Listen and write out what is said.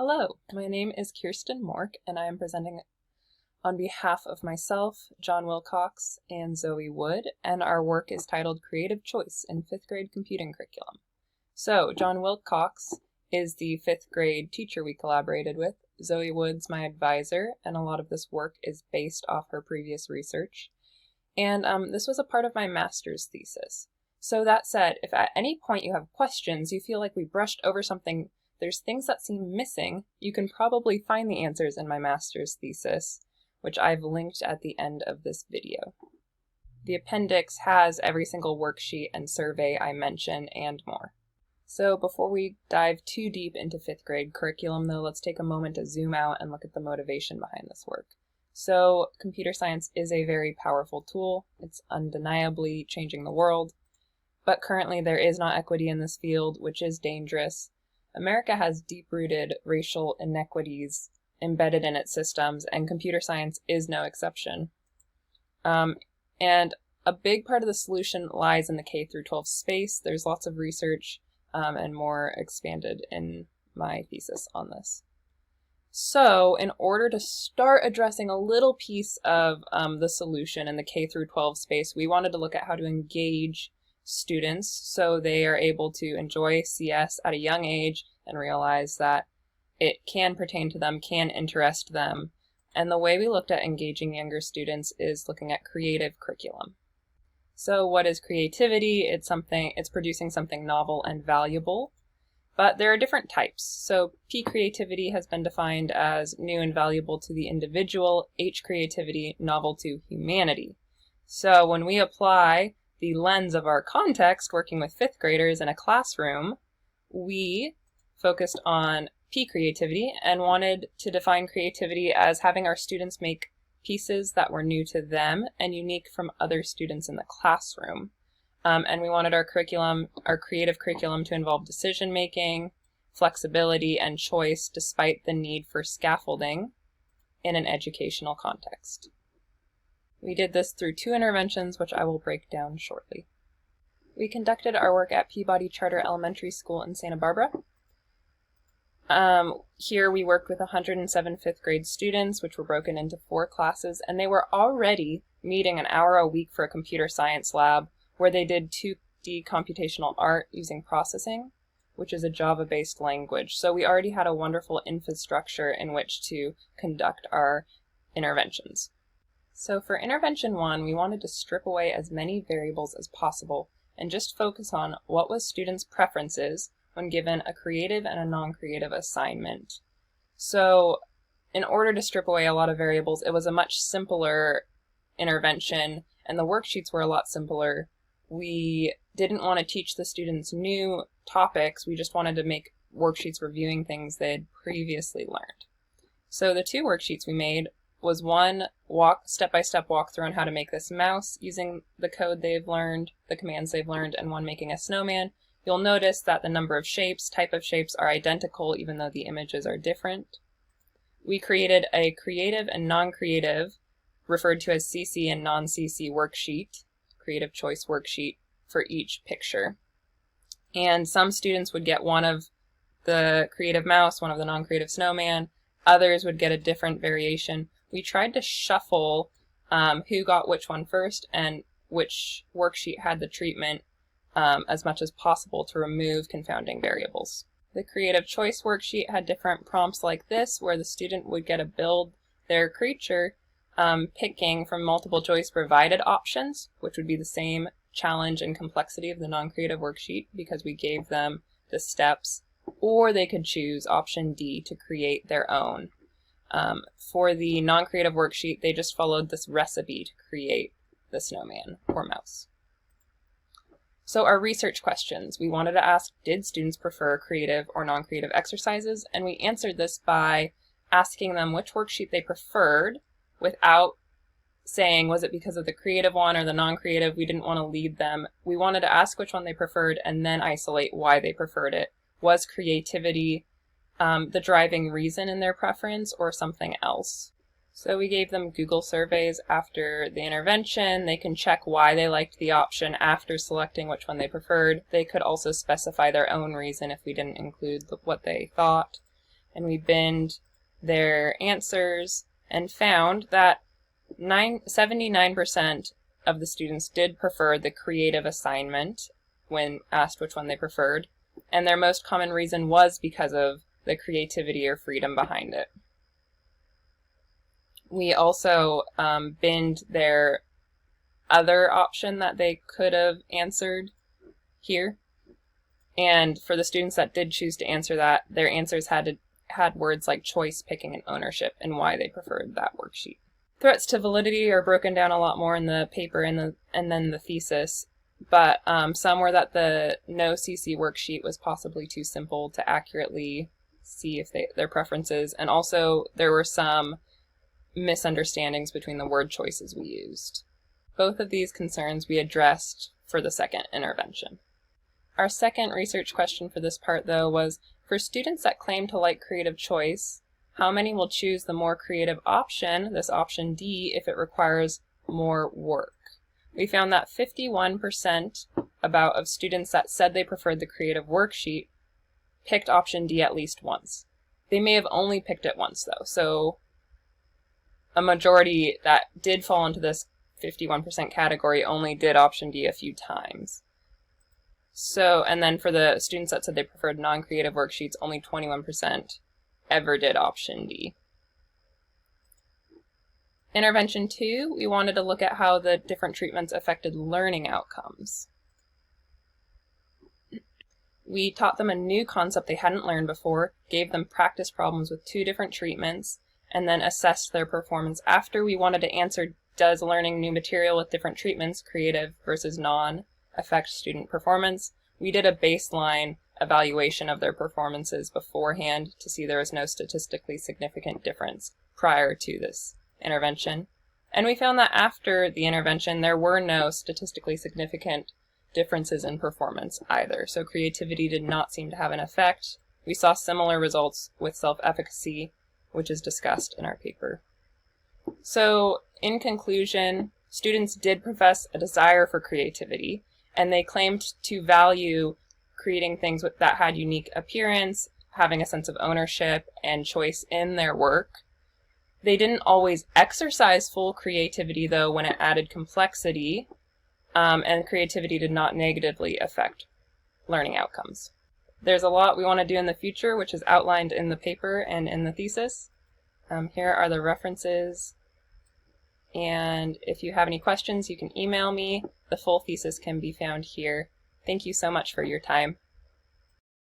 Hello, my name is Kirsten Mork, and I am presenting on behalf of myself, John Wilcox, and Zoe Wood, and our work is titled Creative Choice in 5th Grade Computing Curriculum. So, John Wilcox is the 5th grade teacher we collaborated with. Zoe Wood's my advisor, and a lot of this work is based off her previous research. And this was a part of my master's thesis. So that said, if at any point you have questions, you feel like we brushed over something, there's things that seem missing, you can probably find the answers in my master's thesis, which I've linked at the end of this video. The appendix has every single worksheet and survey I mention and more. So before we dive too deep into 5th grade curriculum though, let's take a moment to zoom out and look at the motivation behind this work. So computer science is a very powerful tool. It's undeniably changing the world, but currently there is not equity in this field, which is dangerous. America has deep-rooted racial inequities embedded in its systems, and computer science is no exception. And a big part of the solution lies in the K-12 space. There's lots of research and more expanded in my thesis on this. So in order to start addressing a little piece of the solution in the K-12 space, we wanted to look at how to engage students so they are able to enjoy CS at a young age and realize that it can pertain to them, can interest them. And the way we looked at engaging younger students is looking at creative curriculum. So what is creativity? It's producing something novel and valuable, but there are different types. So P creativity has been defined as new and valuable to the individual, H creativity, novel to humanity. So when we apply the lens of our context working with 5th graders in a classroom, we focused on P creativity and wanted to define creativity as having our students make pieces that were new to them and unique from other students in the classroom. And we wanted our creative curriculum to involve decision making, flexibility, and choice despite the need for scaffolding in an educational context. We did this through 2 interventions, which I will break down shortly. We conducted our work at Peabody Charter Elementary School in Santa Barbara. Here we worked with 107 5th grade students, which were broken into 4 classes, and they were already meeting an hour a week for a computer science lab where they did 2D computational art using processing, which is a Java-based language. So we already had a wonderful infrastructure in which to conduct our interventions. So for intervention 1, we wanted to strip away as many variables as possible and just focus on what was students' preferences when given a creative and a non-creative assignment. So in order to strip away a lot of variables, it was a much simpler intervention and the worksheets were a lot simpler. We didn't want to teach the students new topics, we just wanted to make worksheets reviewing things they had previously learned. So the 2 worksheets we made was one step-by-step walkthrough on how to make this mouse using the code they've learned, the commands they've learned, and one making a snowman. You'll notice that the number of shapes, type of shapes are identical even though the images are different. We created a creative and non-creative, referred to as CC and non-CC worksheet, creative choice worksheet for each picture. And some students would get one of the creative mouse, one of the non-creative snowman, others would get a different variation. We tried to shuffle who got which one first and which worksheet had the treatment as much as possible to remove confounding variables. The creative choice worksheet had different prompts like this, where the student would get to build their creature picking from multiple choice provided options, which would be the same challenge and complexity of the non-creative worksheet because we gave them the steps, or they could choose option D to create their own. For the non-creative worksheet, they just followed this recipe to create the snowman or mouse. So our research questions, we wanted to ask, did students prefer creative or non-creative exercises? And we answered this by asking them which worksheet they preferred without saying, was it because of the creative one or the non-creative? We didn't want to lead them. We wanted to ask which one they preferred and then isolate why they preferred it. Was creativity the driving reason in their preference or something else? So we gave them Google surveys after the intervention. They can check why they liked the option after selecting which one they preferred. They could also specify their own reason if we didn't include what they thought. and we binned their answers and found that 79% of the students did prefer the creative assignment when asked which one they preferred, and their most common reason was because of the creativity or freedom behind it. We also binned their other option that they could have answered here, and for the students that did choose to answer that, their answers had words like choice, picking, and ownership, and why they preferred that worksheet. Threats to validity are broken down a lot more in the paper and then the thesis, but some were that the no CC worksheet was possibly too simple to accurately see if their preferences, and also there were some misunderstandings between the word choices we used. Both of these concerns we addressed for the second intervention. Our second research question for this part, though, was for students that claim to like creative choice, how many will choose the more creative option, this option D, if it requires more work? We found that 51% of students that said they preferred the creative worksheet picked option D at least once. They may have only picked it once, though, so a majority that did fall into this 51% category only did option D a few times. So, and then for the students that said they preferred non-creative worksheets, only 21% ever did option D. Intervention 2, we wanted to look at how the different treatments affected learning outcomes. We taught them a new concept they hadn't learned before, gave them practice problems with 2 different treatments, and then assessed their performance after. We wanted to answer, does learning new material with different treatments, creative versus non, affect student performance? We did a baseline evaluation of their performances beforehand to see there was no statistically significant difference prior to this intervention. And we found that after the intervention, there were no statistically significant differences in performance either. So creativity did not seem to have an effect. We saw similar results with self-efficacy, which is discussed in our paper. So in conclusion, students did profess a desire for creativity, and they claimed to value creating things that had unique appearance, having a sense of ownership and choice in their work. They didn't always exercise full creativity, though, when it added complexity, and creativity did not negatively affect learning outcomes. There's a lot we want to do in the future, which is outlined in the paper and in the thesis. Here are the references, and if you have any questions, you can email me. The full thesis can be found here. Thank you so much for your time.